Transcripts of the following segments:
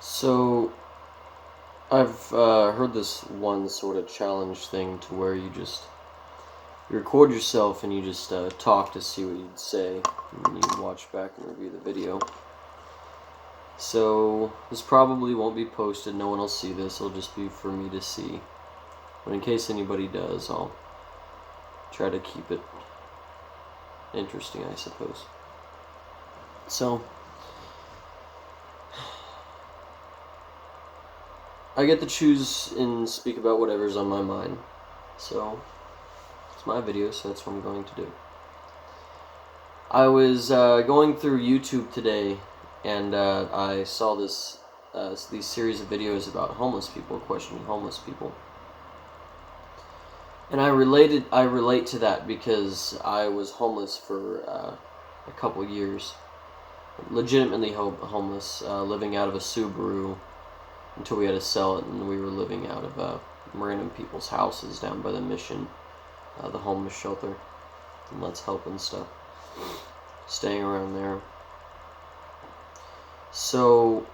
So I've heard this one sort of challenge thing to where you record yourself and you just talk to see what you'd say, and then you watch back and review the video. So this probably won't be posted. No one will see this. It'll just be for me to see. But in case anybody does, I'll try to keep it interesting, I suppose. So I get to choose and speak about whatever's on my mind. So it's my video, so that's what I'm going to do. I was going through YouTube today, and I saw these series of videos about homeless people, questioning homeless people. And I relate to that because I was homeless for a couple years, legitimately homeless, living out of a Subaru until we had to sell it, and we were living out of random people's houses down by the Mission, the homeless shelter, and Let's Help and stuff, staying around there. So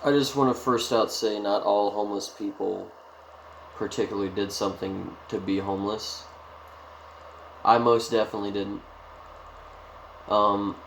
I just want to first out say not all homeless people particularly did something to be homeless. I most definitely didn't.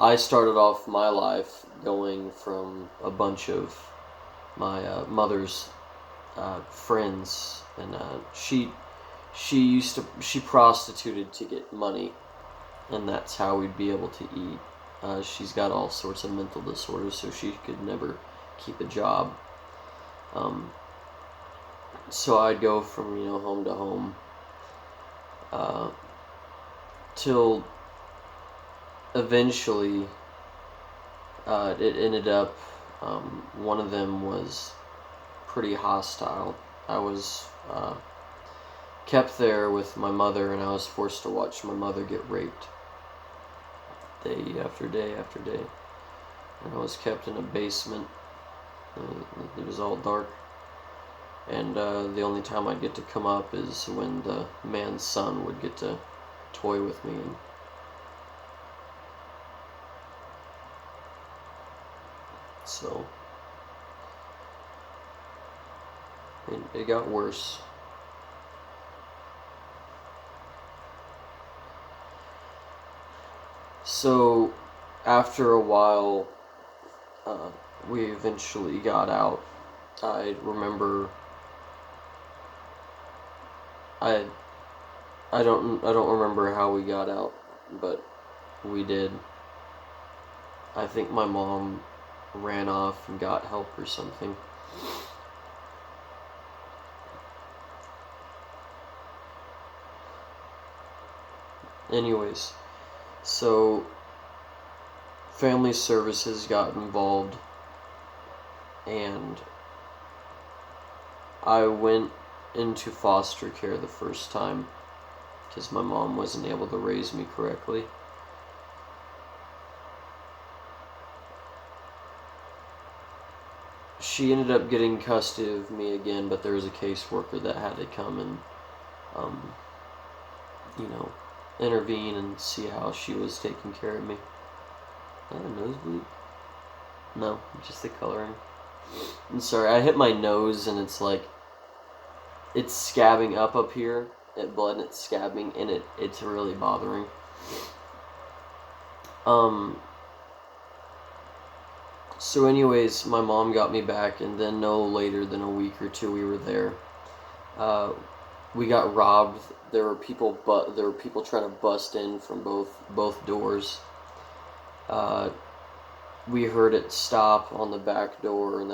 I started off my life going from a bunch of my mother's friends, and she prostituted to get money, and that's how we'd be able to eat. She's got all sorts of mental disorders, so she could never keep a job. So I'd go from home to home till eventually it ended up one of them was pretty hostile. I was kept there with my mother, and I was forced to watch my mother get raped day after day after day. And I was kept in a basement. It was all dark, and the only time I'd get to come up is when the man's son would get to toy with me. And so it got worse. So after a while, we eventually got out. I remember I don't remember how we got out, but we did. I think my mom ran off and got help or something. Anyways, so family services got involved, and I went into foster care the first time because my mom wasn't able to raise me correctly. She ended up getting custody of me again, but there was a caseworker that had to come and intervene and see how she was taking care of me. Is that a nosebleed? No, just the coloring. I'm sorry, I hit my nose and it's scabbing up here at blood, and it's scabbing, and it's really bothering. So anyways, my mom got me back, and then no later than a week or two we were there. We got robbed. There were people trying to bust in from both doors. We heard it stop on the back door, and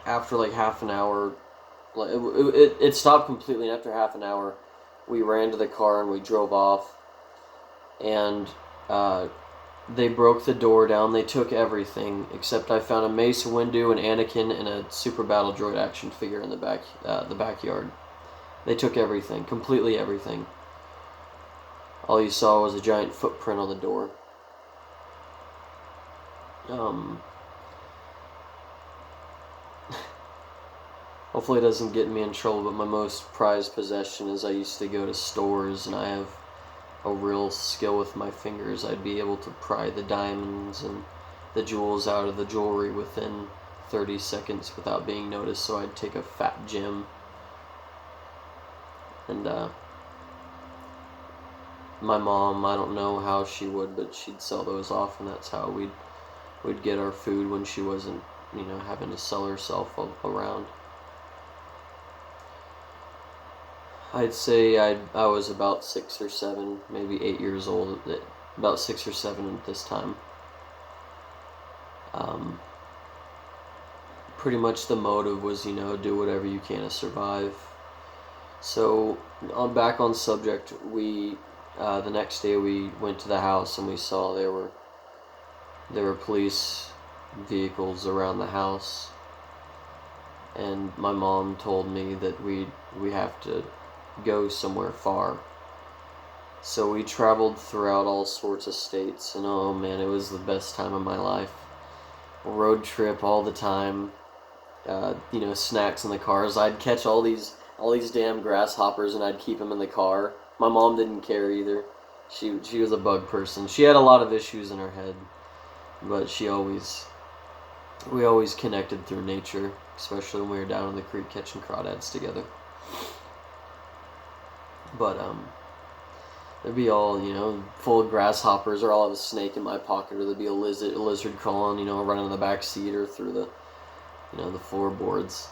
after like half an hour, it stopped completely, and after half an hour, we ran to the car and we drove off, and they broke the door down. They took everything except I found a Mace Windu, an Anakin, and a Super Battle Droid action figure in the backyard. They took everything, completely everything. All you saw was a giant footprint on the door. Hopefully it doesn't get me in trouble, but my most prized possession is I used to go to stores, and I have a real skill with my fingers. I'd be able to pry the diamonds and the jewels out of the jewelry within 30 seconds without being noticed. So I'd take a fat gem and my mom, I don't know how she would, but she'd sell those off, and that's how we'd get our food when she wasn't, having to sell herself around. I'd say I was about 6 or 7, maybe 8 years old, about 6 or 7 at this time. Pretty much the motive was, do whatever you can to survive. So, back on subject, the next day we went to the house and we saw there were police vehicles around the house, and my mom told me that we have to go somewhere far. So we traveled throughout all sorts of states, and oh man, it was the best time of my life. Road trip all the time. Snacks in the cars. I'd catch all these damn grasshoppers and I'd keep them in the car. My mom didn't care either. She was a bug person. She had a lot of issues in her head, but we always connected through nature, especially when we were down in the creek catching crawdads together. But there'd be all, full of grasshoppers, or I'll have a snake in my pocket, or there'd be a lizard crawling, running in the back seat or through the floorboards.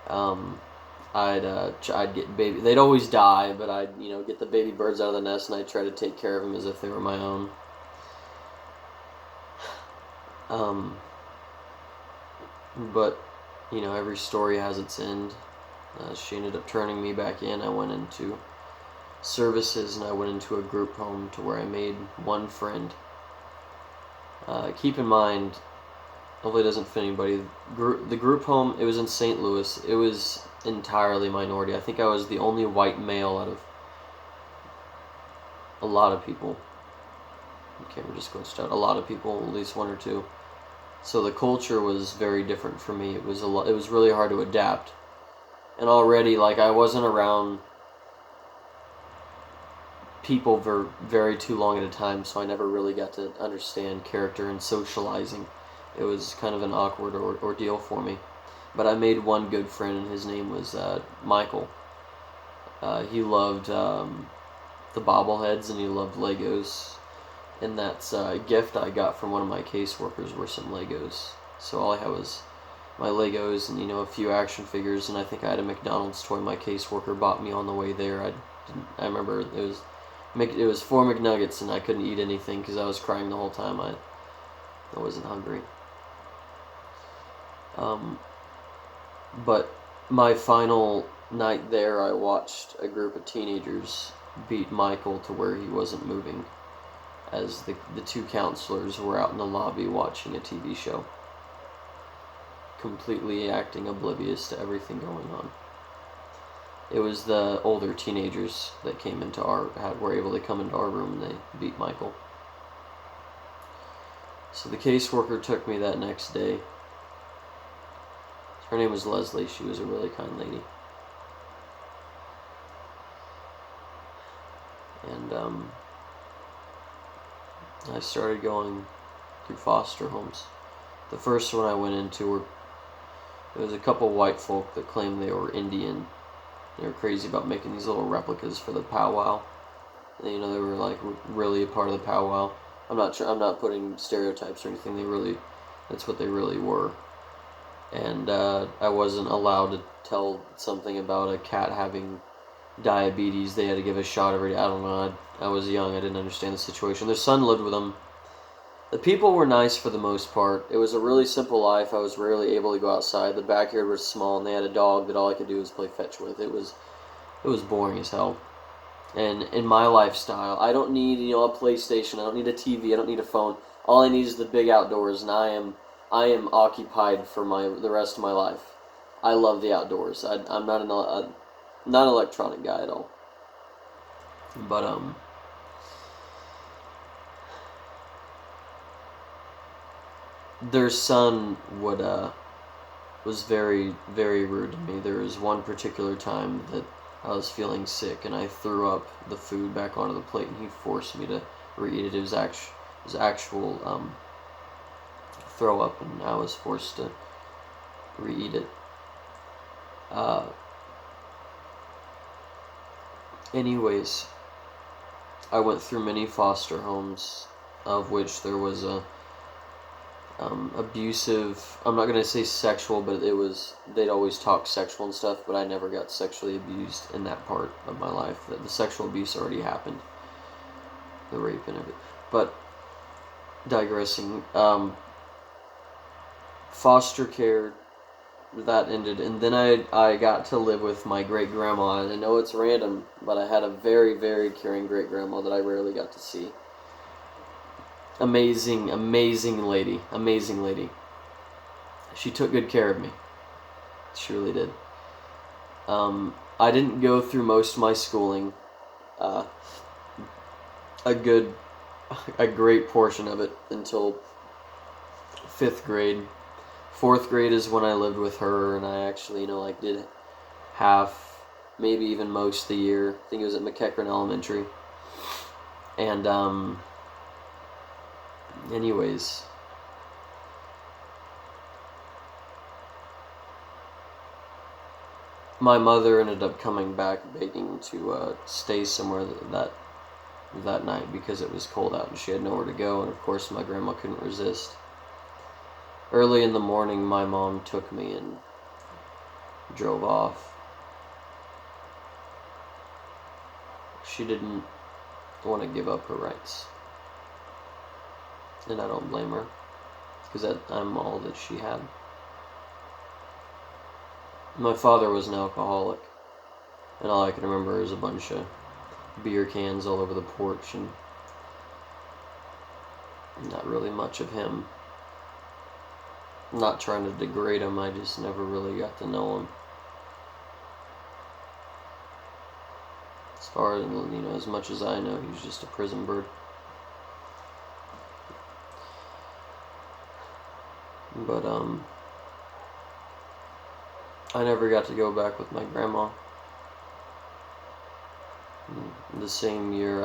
I'd get baby. They'd always die, but I'd get the baby birds out of the nest, and I'd try to take care of them as if they were my own. But every story has its end. She ended up turning me back in. I went into services, and I went into a group home to where I made one friend. Keep in mind, hopefully it doesn't fit anybody, the group home, it was in St. Louis. It was entirely minority. I think I was the only white male out of a lot of people. The camera just glitched out. A lot of people, at least 1 or 2. So the culture was very different for me. It was really hard to adapt. And already, I wasn't around people for very too long at a time, so I never really got to understand character and socializing. It was kind of an awkward ordeal for me. But I made one good friend, and his name was Michael. He loved the bobbleheads, and he loved Legos. And that's a gift I got from one of my caseworkers were some Legos. So all I had was my Legos and, a few action figures, and I think I had a McDonald's toy my caseworker bought me on the way there. I remember it was 4 McNuggets, and I couldn't eat anything because I was crying the whole time. I wasn't hungry. But my final night there, I watched a group of teenagers beat Michael to where he wasn't moving, as the 2 counselors were out in the lobby watching a TV show, completely acting oblivious to everything going on. It was the older teenagers that were able to come into our room, and they beat Michael. So the caseworker took me that next day. Her name was Leslie. She was a really kind lady. And I started going through foster homes. The first one I went into there was a couple white folk that claimed they were Indian. They were crazy about making these little replicas for the powwow. And, they were really a part of the powwow. I'm not putting stereotypes or anything. That's what they really were. And I wasn't allowed to tell something about a cat having diabetes. They had to give a shot every day. I don't know. I was young. I didn't understand the situation. Their son lived with them. The people were nice for the most part. It was a really simple life. I was rarely able to go outside. The backyard was small, and they had a dog that all I could do was play fetch with. It was boring as hell. And in my lifestyle, I don't need a PlayStation. I don't need a TV. I don't need a phone. All I need is the big outdoors, and I am occupied for the rest of my life. I love the outdoors. I'm not an electronic guy at all. But their son was very, very rude to me. There was one particular time that I was feeling sick, and I threw up the food back onto the plate, and he forced me to re-eat it. It was actual throw up, and I was forced to re-eat it. Anyways, I went through many foster homes, of which there was a abusive, I'm not going to say sexual, but they'd always talk sexual and stuff, but I never got sexually abused in that part of my life. The sexual abuse already happened, the rape and everything. But digressing, foster care, that ended, and then I got to live with my great grandma, and I know it's random, but I had a very, very caring great grandma that I rarely got to see. Amazing lady. She took good care of me. She really did. I didn't go through most of my schooling. A great portion of it until 5th grade. 4th grade is when I lived with her, and I actually, did half, maybe even most of the year. I think it was at McEachran Elementary. And, anyways, my mother ended up coming back begging to stay somewhere that night because it was cold out and she had nowhere to go, and of course my grandma couldn't resist. Early in the morning, my mom took me and drove off. She didn't want to give up her rights, and I don't blame her, because I'm all that she had. My father was an alcoholic, and all I can remember is a bunch of beer cans all over the porch, and not really much of him. I'm not trying to degrade him, I just never really got to know him. As far as, as much as I know, he was just a prison bird. But, I never got to go back with my grandma. The same year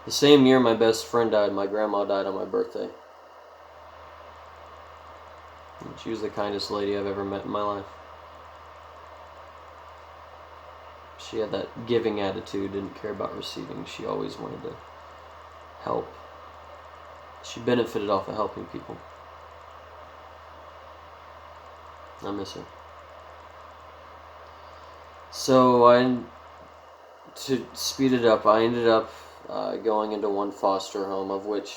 the same year my best friend died, my grandma died on my birthday. And she was the kindest lady I've ever met in my life. She had that giving attitude, didn't care about receiving. She always wanted to help. She benefited off of helping people. I miss her. So to speed it up, I ended up going into one foster home, of which,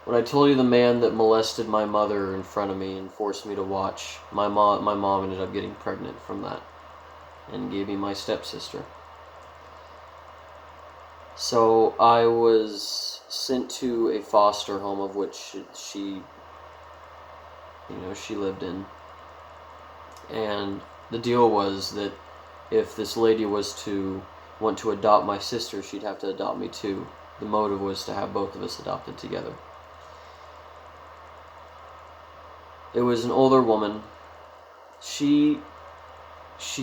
when I told you the man that molested my mother in front of me and forced me to watch, my mom ended up getting pregnant from that and gave me my stepsister. So I was sent to a foster home, of which she lived in. And the deal was that if this lady was to want to adopt my sister, she'd have to adopt me too. The motive was to have both of us adopted together. It was an older woman. She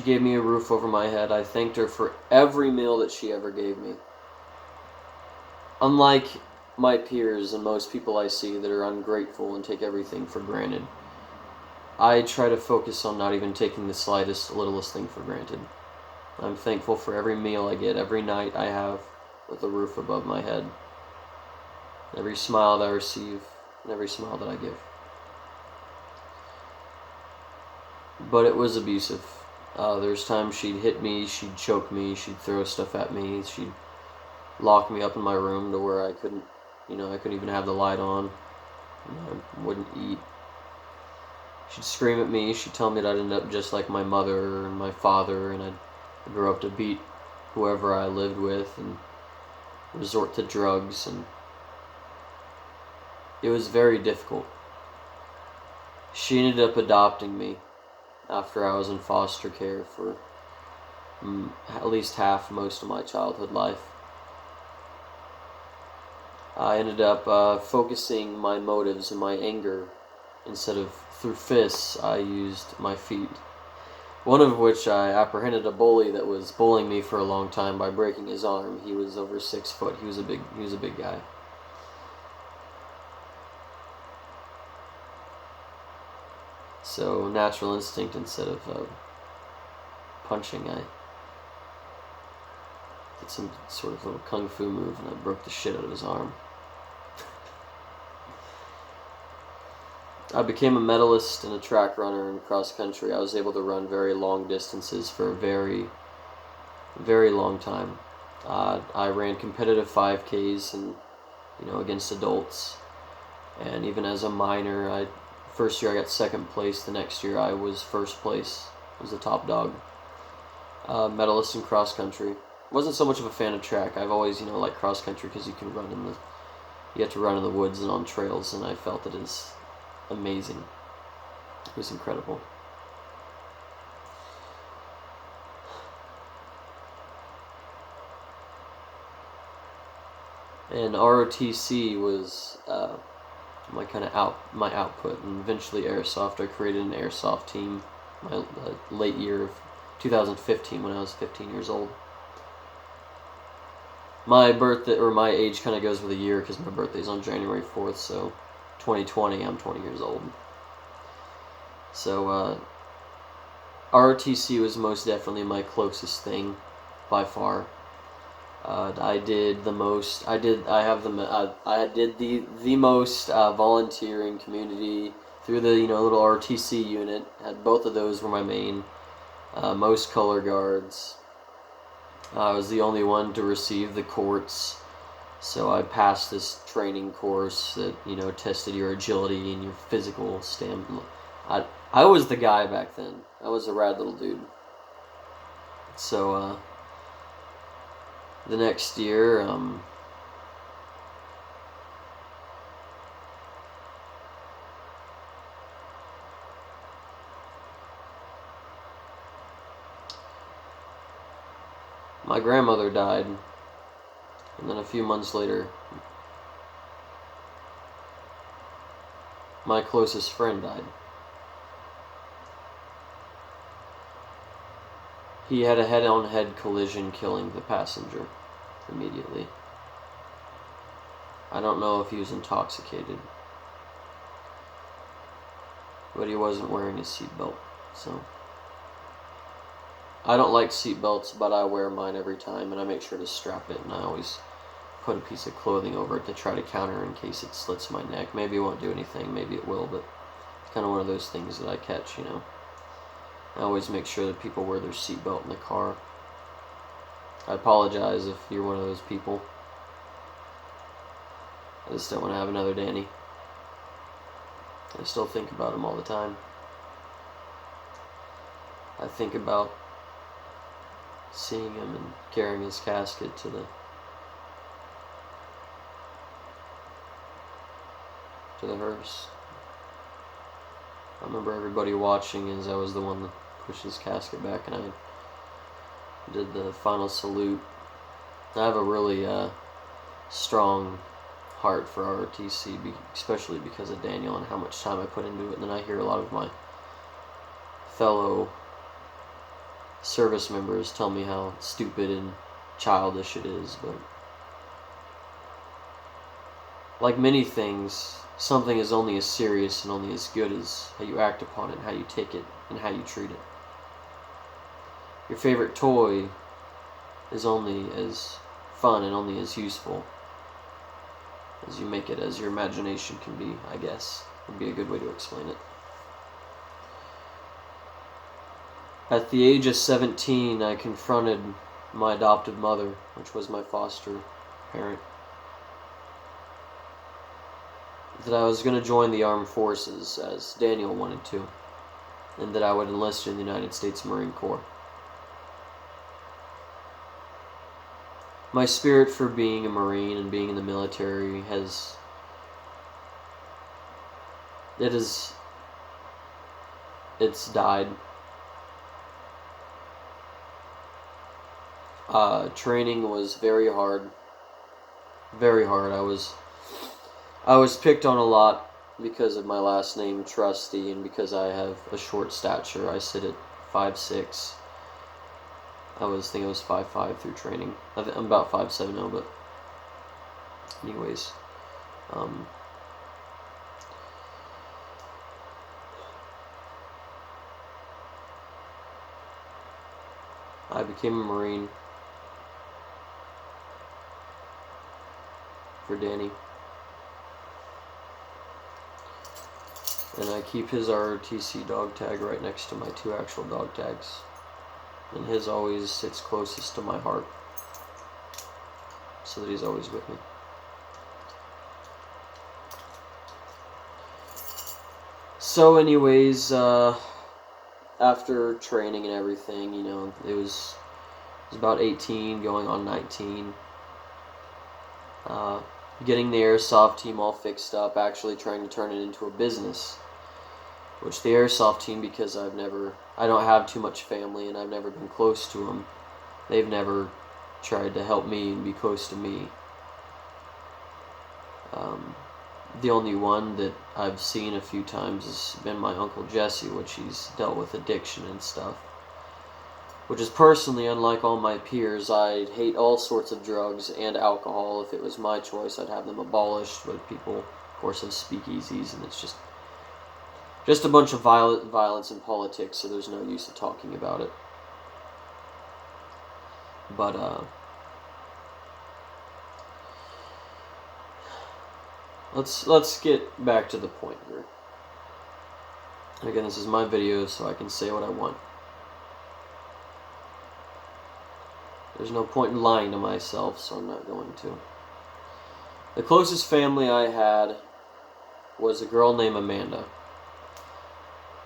gave me a roof over my head. I thanked her for every meal that she ever gave me. Unlike my peers and most people I see that are ungrateful and take everything for granted, I try to focus on not even taking the slightest, littlest thing for granted. I'm thankful for every meal I get, every night I have with a roof above my head, every smile that I receive, and every smile that I give. But it was abusive. There's times she'd hit me, she'd choke me, she'd throw stuff at me, she'd lock me up in my room to where I couldn't even have the light on, and I wouldn't eat. She'd scream at me, she'd tell me that I'd end up just like my mother and my father, and I'd grow up to beat whoever I lived with and resort to drugs, and it was very difficult. She ended up adopting me after I was in foster care for at least most of my childhood life. I ended up focusing my motives and my anger. Instead of through fists, I used my feet. One of which I apprehended a bully that was bullying me for a long time by breaking his arm. He was over 6 foot. He was a big guy. So natural instinct instead of punching, I did some sort of little kung fu move and I broke the shit out of his arm. I became a medalist and a track runner in cross country. I was able to run very long distances for a very, very long time. I ran competitive 5Ks and against adults, and even as a minor, first year I got second place. The next year I was first place. I was the top dog. Medalist in cross country. Wasn't so much of a fan of track. I've always liked cross country because you have to run in the woods and on trails, and I felt it is amazing. It was incredible. And ROTC was my output, and eventually Airsoft. I created an Airsoft team my late year of 2015 when I was 15 years old. My birthday, or my age, kind of goes with a year because my birthday's on January 4th, so 2020, I'm 20 years old. So ROTC was most definitely my closest thing by far. I did the most. I did the most volunteering community through the little ROTC unit. Had both of those were my main. Most color guards. I was the only one to receive the courts, so I passed this training course that tested your agility and your physical stamina. I was the guy back then. I was a rad little dude. So the next year, my grandmother died, and then a few months later, my closest friend died. He had a head-on-head collision, killing the passenger immediately. I don't know if he was intoxicated, but he wasn't wearing his seatbelt, so. I don't like seatbelts, but I wear mine every time, and I make sure to strap it, and I always put a piece of clothing over it to try to counter in case it slits my neck. Maybe it won't do anything, maybe it will, but it's kind of one of those things that I catch, I always make sure that people wear their seatbelt in the car. I apologize if you're one of those people. I just don't want to have another Danny. I still think about him all the time. I think about seeing him and carrying his casket to the hearse. I remember everybody watching as I was the one that pushed his casket back, and I did the final salute. I have a really strong heart for ROTC, especially because of Daniel and how much time I put into it. And then I hear a lot of my fellow service members tell me how stupid and childish it is, but like many things, something is only as serious and only as good as how you act upon it, how you take it, and how you treat it. Your favorite toy is only as fun and only as useful as you make it, as your imagination can be, I guess, would be a good way to explain it. At the age of 17, I confronted my adopted mother, which was my foster parent, that I was going to join the armed forces, as Daniel wanted to, and that I would enlist in the United States Marine Corps. My spirit for being a Marine and being in the military it's died. Training was very hard. Very hard. I was picked on a lot because of my last name, Trusty, and because I have a short stature. I sit at 5'6". I think I was 5'5" through training. I'm about 5'7" now, but anyways, I became a Marine for Danny, and I keep his ROTC dog tag right next to my 2 actual dog tags, and his always sits closest to my heart, so that he's always with me. So anyways, after training and everything, you know, it was about 18, going on 19. Getting the Airsoft team all fixed up, actually trying to turn it into a business. Which the Airsoft team, because I don't have too much family and I've never been close to them, they've never tried to help me and be close to me. The only one that I've seen a few times has been my Uncle Jesse, which he's dealt with addiction and stuff. Which is personally, unlike all my peers, I hate all sorts of drugs and alcohol. If it was my choice, I'd have them abolished, but people, of course, have speakeasies, and it's just a bunch of violence and politics, so there's no use of talking about it. But, let's get back to the point here. Again, this is my video, so I can say what I want. There's no point in lying to myself, so I'm not going to. The closest family I had was a girl named Amanda.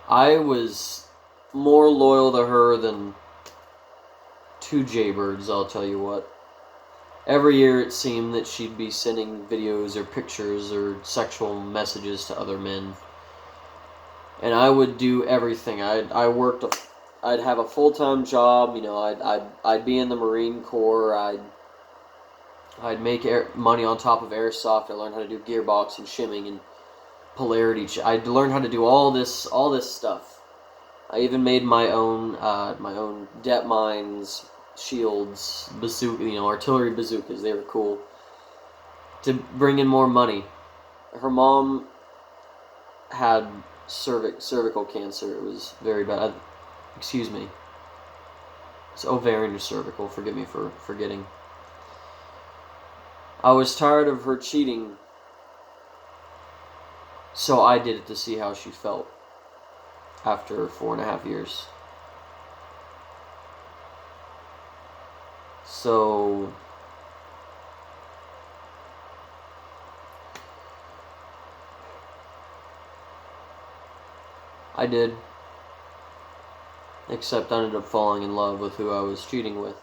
I was more loyal to her than 2 jaybirds, I'll tell you what. Every year it seemed that she'd be sending videos or pictures or sexual messages to other men. And I would do everything. I'd have a full-time job, you know, I'd be in the Marine Corps, I'd make money on top of Airsoft. I learned how to do gearbox and shimming and polarity. I'd learned how to do all this stuff. I even made my own depth mines, shields, bazooka, you know, artillery bazookas. They were cool to bring in more money. Her mom had cervical cancer. It was very bad. Excuse me. It's ovarian or cervical. Forgive me for forgetting. I was tired of her cheating, so I did it to see how she felt after 4.5 years. So I did, except I ended up falling in love with who I was cheating with.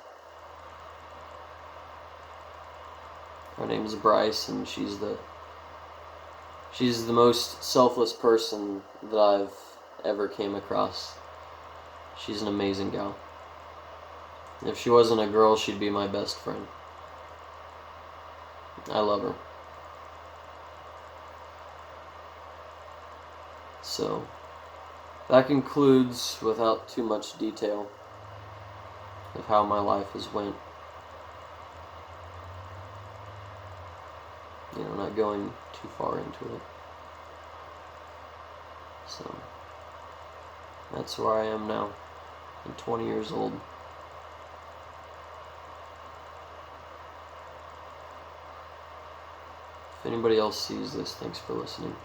Her name is Bryce, and she's the most selfless person that I've ever came across. She's an amazing gal. If she wasn't a girl, she'd be my best friend. I love her. So, that concludes, without too much detail, of how my life has went. You know, not going too far into it. So, that's where I am now. I'm 20 years old. If anybody else sees this, thanks for listening.